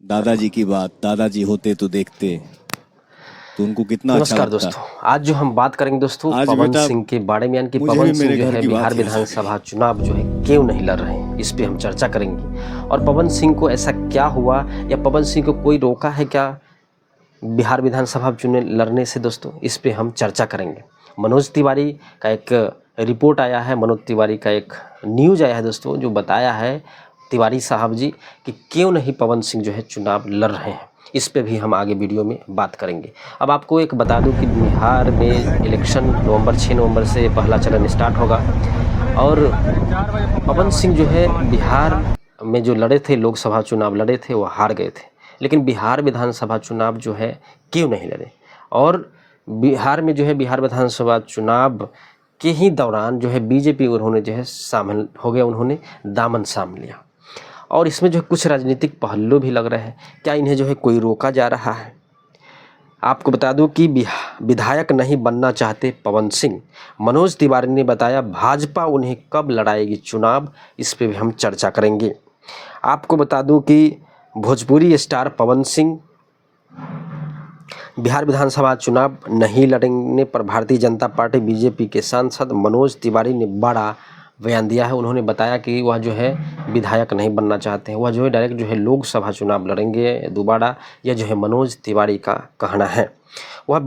दादाजी की बात दादाजी होते तो देखते तो उनको कितना अच्छा नमस्कार लगता। दोस्तों। आज जो हम बात करेंगे दोस्तों आज पवन बेटा सिंह के बारे में, यानी कि मुझे पवन भी सिंह मेरे जो घर है की बिहार बात याद आ विधानसभा चुनाव जो है क्यों नहीं लड़ रहे हैं, इस पे हम चर्चा करेंगे। और पवन सिंह को ऐसा क्या हुआ, या पवन सिंह को कोई रोका है क्या बिहार विधानसभा चुने लड़ने से, दोस्तों इस पे हम चर्चा करेंगे। मनोज तिवारी का एक रिपोर्ट आया है, मनोज तिवारी का एक न्यूज़ आया है दोस्तों, जो बताया है तिवारी साहब जी कि क्यों नहीं पवन सिंह जो है चुनाव लड़ रहे हैं। इस पे भी हम आगे वीडियो में बात करेंगे। अब आपको एक बता दूं कि बिहार में इलेक्शन 6 नवंबर से पहला चरण स्टार्ट होगा, और पवन सिंह जो है बिहार में जो लड़े थे, लोकसभा चुनाव लड़े थे, वो हार गए थे। लेकिन बिहार विधानसभा चुनाव जो है क्यों नहीं लड़े, और बिहार में जो है बिहार विधानसभा चुनाव के ही दौरान जो है बीजेपी उन्होंने जो है शामिल हो गया, उन्होंने दामन थाम लिया। और इसमें जो है कुछ राजनीतिक पहलू भी लग रहे हैं। क्या इन्हें जो है कोई रोका जा रहा है? आपको बता दूं कि विधायक नहीं बनना चाहते पवन सिंह। मनोज तिवारी ने बताया भाजपा उन्हें कब लड़ाएगी चुनाव, इस पे भी हम चर्चा करेंगे। आपको बता दूं कि भोजपुरी स्टार पवन सिंह बिहार विधानसभा चुनाव नहीं लड़ने पर भारतीय जनता पार्टी बीजेपी के सांसद मनोज तिवारी ने बड़ा बयान दिया है। उन्होंने बताया कि वह जो है विधायक नहीं बनना चाहते हैं, वह जो है डायरेक्ट जो है लोकसभा चुनाव लड़ेंगे दोबारा। यह जो है मनोज तिवारी का कहना है। वह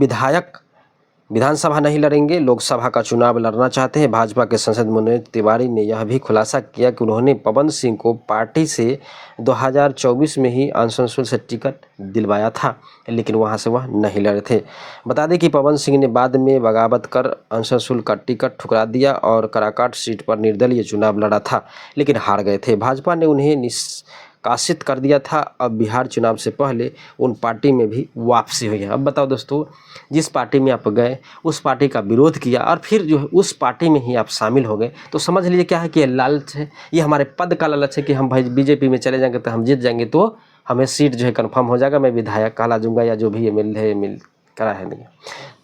विधानसभा नहीं लड़ेंगे, लोकसभा का चुनाव लड़ना चाहते हैं। भाजपा के सांसद मनोज तिवारी ने यह भी खुलासा किया कि उन्होंने पवन सिंह को पार्टी से 2024 में ही आसनसोल से टिकट दिलवाया था, लेकिन वहां से वह नहीं लड़े थे। बता दें कि पवन सिंह ने बाद में बगावत कर आसनसोल का टिकट ठुकरा दिया और काराकाट सीट पर निर्दलीय चुनाव लड़ा था, लेकिन हार गए थे। भाजपा ने उन्हें निष्कासित कर दिया था। अब बिहार चुनाव से पहले उन पार्टी में भी वापसी हुई है। अब बताओ दोस्तों, जिस पार्टी में आप गए उस पार्टी का विरोध किया और फिर जो है उस पार्टी में ही आप शामिल हो गए, तो समझ लीजिए क्या है कि ये लालच है, ये हमारे पद का लालच है कि हम भाई बीजेपी में चले जाएंगे तो हम जीत जाएंगे, तो हमें सीट जो है कन्फर्म हो जाएगा, मैं विधायक कहला दूंगा, या जो भी मिल करा है नहीं।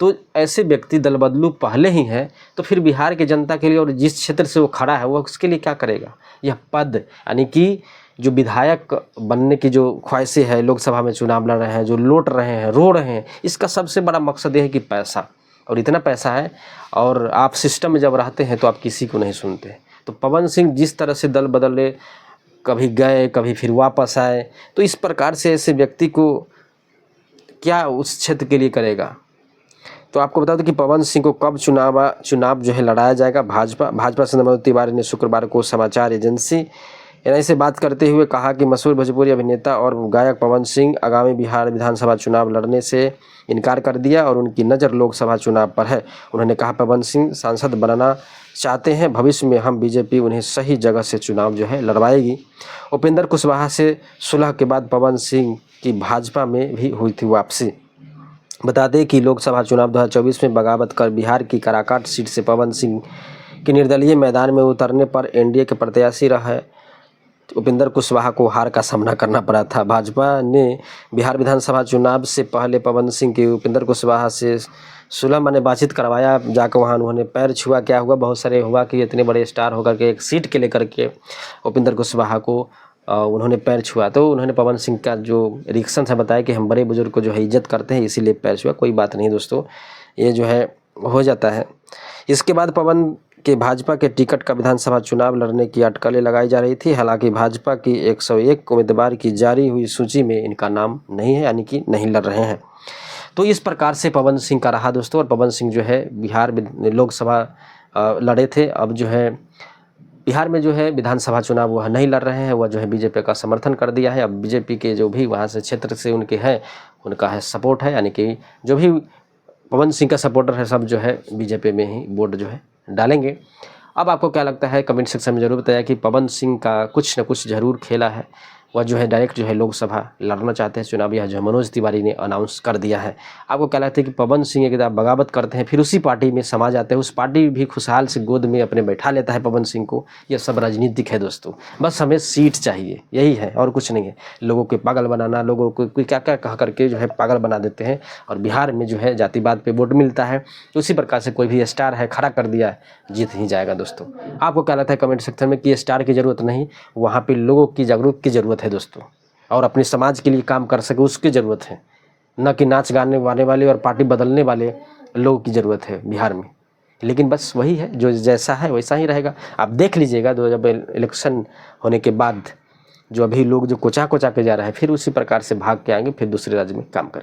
तो ऐसे व्यक्ति दल बदलू पहले ही हैं, तो फिर बिहार की जनता के लिए और जिस क्षेत्र से वो खड़ा है वो उसके लिए क्या करेगा? यह पद, यानी कि जो विधायक बनने की जो ख्वाहिशें है, लोकसभा में चुनाव लड़ रहे हैं, जो लौट रहे हैं, रो रहे हैं, इसका सबसे बड़ा मकसद यह है कि पैसा, और इतना पैसा है, और आप सिस्टम में जब रहते हैं तो आप किसी को नहीं सुनते। तो पवन सिंह जिस तरह से दल बदले, कभी गए कभी फिर वापस आए, तो इस प्रकार से ऐसे व्यक्ति को क्या उस क्षेत्र के लिए करेगा? तो आपको बता दूं कि पवन सिंह को कब चुनाव जो है लड़ाया जाएगा। भाजपा से मनोज तिवारी ने शुक्रवार को समाचार एजेंसी एएनआई से बात करते हुए कहा कि मशहूर भोजपुरी अभिनेता और गायक पवन सिंह आगामी बिहार विधानसभा चुनाव लड़ने से इनकार कर दिया और उनकी नज़र लोकसभा चुनाव पर है। उन्होंने कहा पवन सिंह सांसद बनना चाहते हैं, भविष्य में हम बीजेपी उन्हें सही जगह से चुनाव जो है लड़वाएगी। उपेंद्र कुशवाहा से सुलह के बाद पवन सिंह की भाजपा में भी हुई थी वापसी। बता दें कि लोकसभा चुनाव 2024 में बगावत कर बिहार की काराकाट सीट से पवन सिंह के निर्दलीय मैदान में उतरने पर एनडीए के प्रत्याशी रहे उपेंद्र कुशवाहा को हार का सामना करना पड़ा था। भाजपा ने बिहार विधानसभा चुनाव से पहले पवन सिंह के उपेंद्र कुशवाहा से सुलह माने बातचीत करवाया, जाकर वहाँ उन्होंने पैर छुआ। क्या हुआ, बहुत सारे हुआ कि इतने बड़े स्टार होकर के एक सीट के लेकर के उपेंद्र कुशवाहा को उन्होंने पैर छुआ, तो उन्होंने पवन सिंह का जो रिएक्शन था बताया कि हम बड़े बुजुर्ग को जो है इज्जत करते हैं, इसीलिए पैर छुआ। कोई बात नहीं दोस्तों, ये जो है हो जाता है। इसके बाद पवन के भाजपा के टिकट का विधानसभा चुनाव लड़ने की अटकलें लगाई जा रही थी। हालांकि भाजपा की 101 उम्मीदवार की जारी हुई सूची में इनका नाम नहीं है, यानी कि नहीं लड़ रहे हैं। तो इस प्रकार से पवन सिंह का रहा दोस्तों। और पवन सिंह जो है बिहार लोकसभा लड़े थे, अब जो है बिहार में जो है विधानसभा चुनाव वह नहीं लड़ रहे हैं, वह जो है बीजेपी का समर्थन कर दिया है। अब बीजेपी के जो भी वहाँ से क्षेत्र से उनके हैं, उनका है सपोर्ट है, यानी कि जो भी पवन सिंह का सपोर्टर है सब जो है बीजेपी में ही वोट जो है डालेंगे। अब आपको क्या लगता है कमेंट सेक्शन में ज़रूर बताया कि पवन सिंह का कुछ न कुछ ज़रूर खेला है, वह जो है डायरेक्ट जो है लोकसभा लड़ना चाहते हैं चुनाव, यह जो है मनोज तिवारी ने अनाउंस कर दिया है। आपको क्या लगता है कि पवन सिंह एक बगावत करते हैं फिर उसी पार्टी में समा जाते हैं, उस पार्टी भी खुशहाल से गोद में अपने बैठा लेता है पवन सिंह को? यह सब राजनीतिक है दोस्तों, बस हमें सीट चाहिए, यही है और कुछ नहीं है। लोगों को पागल बनाना, लोगों को कोई क्या क्या कह करके जो है पागल बना देते हैं, और बिहार में जो है जातिवाद पे वोट मिलता है, तो उसी प्रकार से कोई भी स्टार है खड़ा कर दिया है, जीत ही जाएगा दोस्तों। आपको क्या लगता है कमेंट सेक्शन में कि स्टार की ज़रूरत नहीं, वहाँ पे लोगों की जागरूक की ज़रूरत है दोस्तों। और अपने समाज के लिए काम कर सके, उसकी ज़रूरत है, न कि नाच गाने वाले और पार्टी बदलने वाले लोगों की ज़रूरत है बिहार में। लेकिन बस वही है, जो जैसा है वैसा ही रहेगा। आप देख लीजिएगा जब इलेक्शन होने के बाद जो अभी लोग जो कोचा कोचा के जा रहे हैं, फिर उसी प्रकार से भाग के आएंगे, फिर दूसरे राज्य में काम करेंगे।